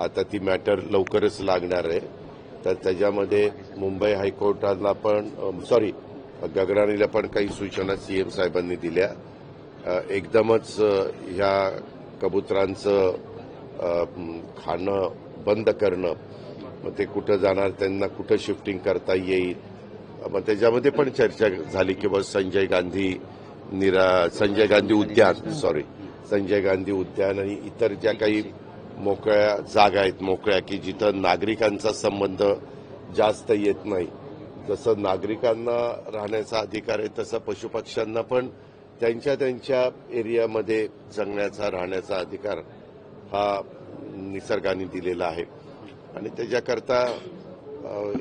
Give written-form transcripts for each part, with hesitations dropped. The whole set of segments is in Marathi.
आता ती मॅटर लवकरच लागणार आहे. तर त्याच्यामध्ये मुंबई हायकोर्टाला पण गगराणीला पण काही सूचना सीएम साहेबांनी दिल्या. एकदमच ह्या कबुतरांचं खाणं बंद करणं, मग ते कुठं जाणार, त्यांना कुठं शिफ्टिंग करता येईल, मग त्याच्यामध्ये पण चर्चा झाली की बस संजय गांधी उद्यान आणि इतर ज्या काही मोकळ्या जागा आहेत की जिथं नागरिकांचा संबंध जास्त येत नाही. जसं नागरिकांना राहण्याचा अधिकार आहे तसं पशुपक्ष्यांना पण त्यांच्या त्यांच्या एरियामध्ये जगण्याचा राहण्याचा अधिकार हा निसर्गाने दिलेला आहे. आणि त्याच्याकरता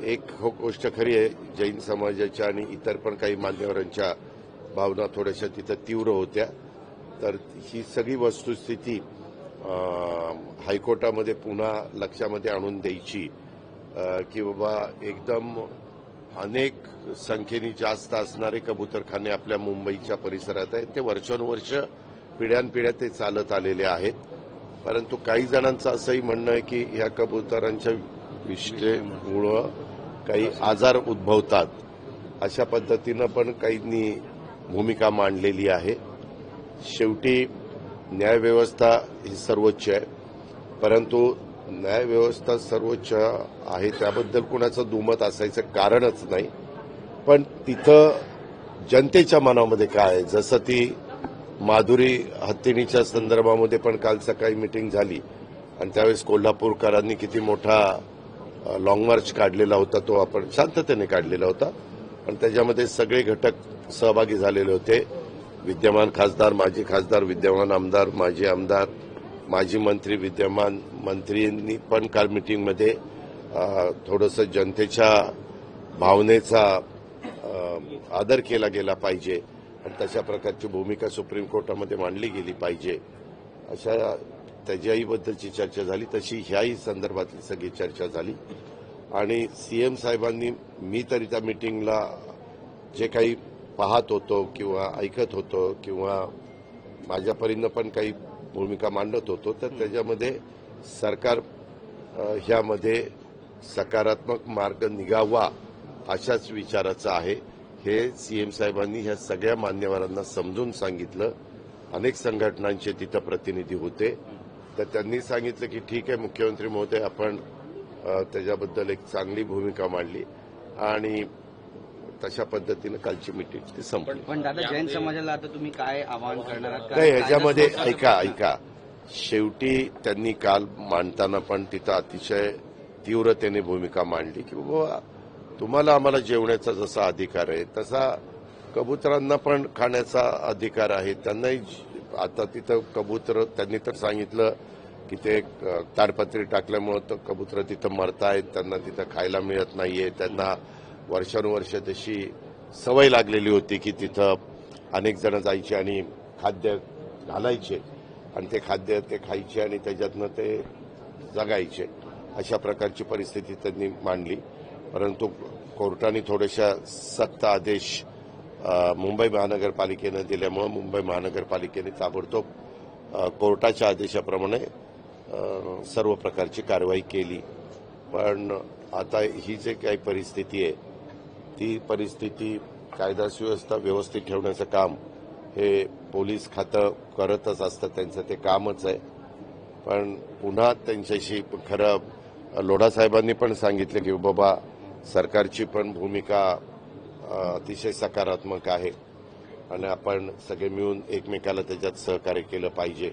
एक गोष्ट खरी आहे, जैन समाजाच्या आणि इतर पण काही मान्यवरांच्या भावना थोड्याशा तिथं तीव्र होत्या. तर ही सगळी वस्तुस्थिती हायकोर्टामध्ये पुन्हा लक्षामध्ये आणून द्यायची की बाबा एकदम अनेक संख्येने जास्त असणारे कबुतरखाने आपल्या मुंबईच्या परिसरात आहेत. ते वर्षानुवर्ष पिढ्यानपिढ्या ते चालत आलेले आहेत. परंतु काही जणांचं असंही म्हणणं आहे की ह्या कबुतरांच्या विष्ठेमुळं काही आजार उद्भवतात. अशा पद्धतीनं पण काहींनी भूमिका मांडलेली आहे. शेवटी न्यायव्यवस्था ही सर्वोच्च आहे, परंतु न्यायव्यवस्था सर्वोच्च आहे त्याबद्दल कुणाचं दुमत असायचं कारणच नाही. पण तिथं जनतेच्या मनामध्ये काय आहे, जसं ती माधुरी हत्तीणीच्या संदर्भामध्ये पण काल सकाळी मिटिंग झाली आणि त्यावेळेस कोल्हापूरकरांनी किती मोठा लॉंग मार्च काढलेला होता, तो आपण शांततेने काढलेला होता आणि त्याच्यामध्ये सगळे घटक सहभागी झालेले होते. विद्यमान खासदार, माजी खासदार, विद्यमान आमदार, माजी आमदार, माजी मंत्री, विद्यमान मंत्र्यांनी पण काल मिटिंगमध्ये थोडंसं जनतेच्या भावनेचा आदर केला गेला पाहिजे आणि तशा प्रकारची भूमिका सुप्रीम कोर्टामध्ये मांडली गेली पाहिजे, अशा त्याच्याही बद्दलची चर्चा झाली. तशी ह्याही संदर्भातली सगळी चर्चा झाली. आणि सीएम साहेबांनी, मी तरी त्या मिटिंगला जे काही पाहत होतो किंवा ऐकत होतो किंवा माझ्या परीनं पण काही भूमिका मांडत होतो, तर त्याच्यामध्ये सरकार ह्यामध्ये सकारात्मक मार्ग निघावा अशाच विचाराचं आहे. हे सीएम साहेबांनी ह्या सगळ्या मान्यवरांना समजून सांगितलं. अनेक संघटनांचे तिथं प्रतिनिधी होते, तर त्यांनी सांगितलं की ठीक आहे मुख्यमंत्री महोदय, आपण त्याच्याबद्दल एक चांगली भूमिका मांडली आणि तशा पद्धतीनं कालची मीटिंग ती संपली. पण दादा, जैन समाजाला आता तुम्ही काय आवाहन करणार आहात? नाही, ह्याच्यामध्ये ऐका, शेवटी त्यांनी काल मांडताना पण तिथं अतिशय तीव्रतेने भूमिका मांडली की बाबा तुम्हाला आम्हाला जेवण्याचा जसा अधिकार आहे तसा कबुतरांना पण खाण्याचा अधिकार आहे. त्यांनाही आता तिथं कबूतर, त्यांनी तर सांगितलं की ते ताडपत्री टाकल्यामुळं कबूतर तिथं मरतायत, त्यांना तिथं खायला मिळत नाहीये. त्यांना वर्षानुवर्ष तशी सवय लागलेली होती की तिथं अनेक जण जायचे आणि खाद्य घालायचे आणि ते खाद्य ते खायचे आणि त्याच्यातनं ते जगायचे. अशा प्रकारची परिस्थिती त्यांनी मांडली. परंतु कोर्टाने थोड्याशा सक्त आदेश मुंबई महानगरपालिकेनं दिल्यामुळे मुंबई महानगरपालिकेने ताबडतोब कोर्टाच्या आदेशाप्रमाणे सर्व प्रकारची कारवाई केली. पण आता ही जे काही परिस्थिती आहे ती परिस्थिती कायदा सुव्यवस्था व्यवस्थित ठेवण्याचं काम हे पोलीस खातं करतच असतं, त्यांचं ते कामच आहे. पण पुन्हा त्यांच्याशी खरं लोढा साहेबांनी पण सांगितलं की बाबा सरकारची पण भूमिका अतिशय सकारात्मक आहे आणि आपण सगळे मिळून एकमेकाला त्याच्यात सहकार्य केलं पाहिजे,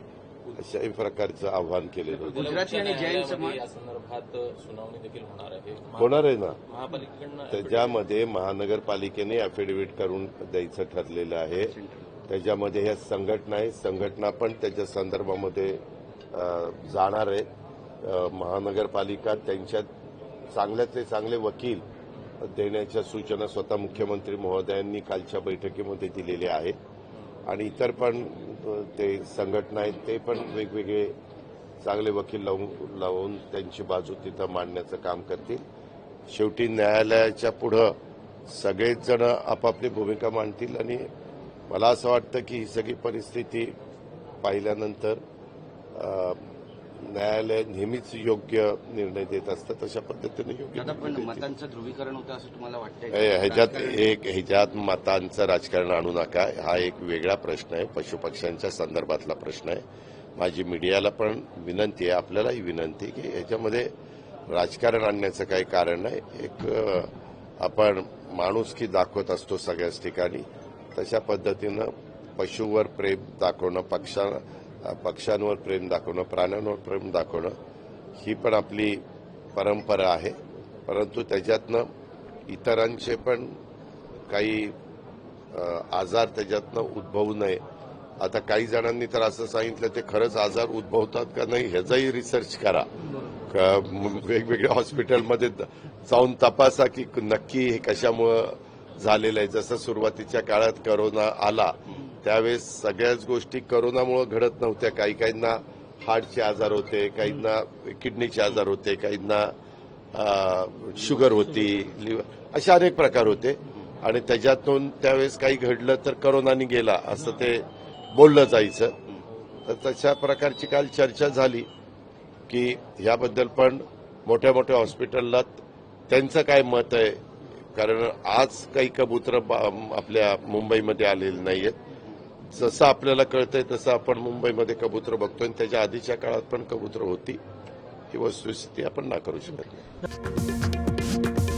अशाही प्रकारचं आव्हान केलेलं होतं. गुजराती आणि जैन समाज या संदर्भात सुनावणी देखील होणार आहे ना. महापालिकेकडनं त्याच्यामध्ये महानगरपालिकेने अफिडेव्हिट करून द्यायचं ठरलेलं आहे. त्याच्यामध्ये ह्या संघटना पण त्याच्या संदर्भामध्ये जाणार आहे. महानगरपालिका त्यांच्यात चांगल्यातले चांगले वकील देण्याच्या सूचना स्वतः मुख्यमंत्री महोदयांनी कालच्या बैठकीमध्ये दिलेल्या आहेत आणि इतर पण ते संघटना आहेत ते पण वेगवेगळे चांगले वकील लावून त्यांची बाजू तिथं मांडण्याचं काम करतील. शेवटी न्यायालयाच्या पुढं सगळेच जण आपापली भूमिका मांडतील आणि मला असं वाटतं की ही सगळी परिस्थिती पाहिल्यानंतर न्यायालय नेहमीच योग्य निर्णय देत असतं, तशा पद्धतीने योग्य दादा पण निर्णय देते. मतांचं ध्रुवीकरण होतं असं तुम्हाला वाटतंय ह्याच्यात मतांचं राजकारण आणू नका. हा एक वेगळा प्रश्न आहे, पशुपक्ष्यांच्या संदर्भातला प्रश्न आहे. माझी मीडियाला पण विनंती आहे, आपल्यालाही विनंती आहे की ह्याच्यामध्ये राजकारण आणण्याचं काही कारण नाही. आपण माणुसकी दाखवत असतो सगळ्याच ठिकाणी, तशा पद्धतीनं पशुवर प्रेम दाखवणं, पक्ष्यांवर प्रेम दाखवणं, प्राण्यांवर प्रेम दाखवणं ही पण आपली परंपरा आहे. परंतु त्याच्यातनं इतरांचे पण काही आजार त्याच्यातनं उद्भवू नये. आता काही जणांनी तर असं सांगितलं ते खरंच आजार उद्भवतात का नाही ह्याचाही रिसर्च करा. वेगवेगळ्या हॉस्पिटलमध्ये जाऊन तपासा की नक्की हे कशामुळं झालेलं आहे. जसं सुरुवातीच्या काळात करोना आला त्यावेळेस सगळ्याच गोष्टी करोनामुळे घडत नव्हत्या. काहींना हार्टचे आजार होते, काहींना किडनीचे आजार होते, काहींना शुगर होती, लिव्हर, असे अनेक प्रकार होते. आणि त्याच्यातून त्यावेळेस काही घडलं तर करोनाने गेला असं ते बोललं जायचं. तर तशा प्रकारची काल चर्चा झाली की याबद्दल पण मोठ्या मोठ्या हॉस्पिटलला त्यांचं काय मत आहे. कारण आज काही कबुतर आपल्या मुंबईमध्ये आलेले नाहीयेत. जसं आपल्याला कळतंय तसं आपण मुंबईमध्ये कबुतर बघतोय, आणि त्याच्या आधीच्या काळात पण कबुतर होती. ही वस्तुस्थिती आपण नाकारू शकत नाही.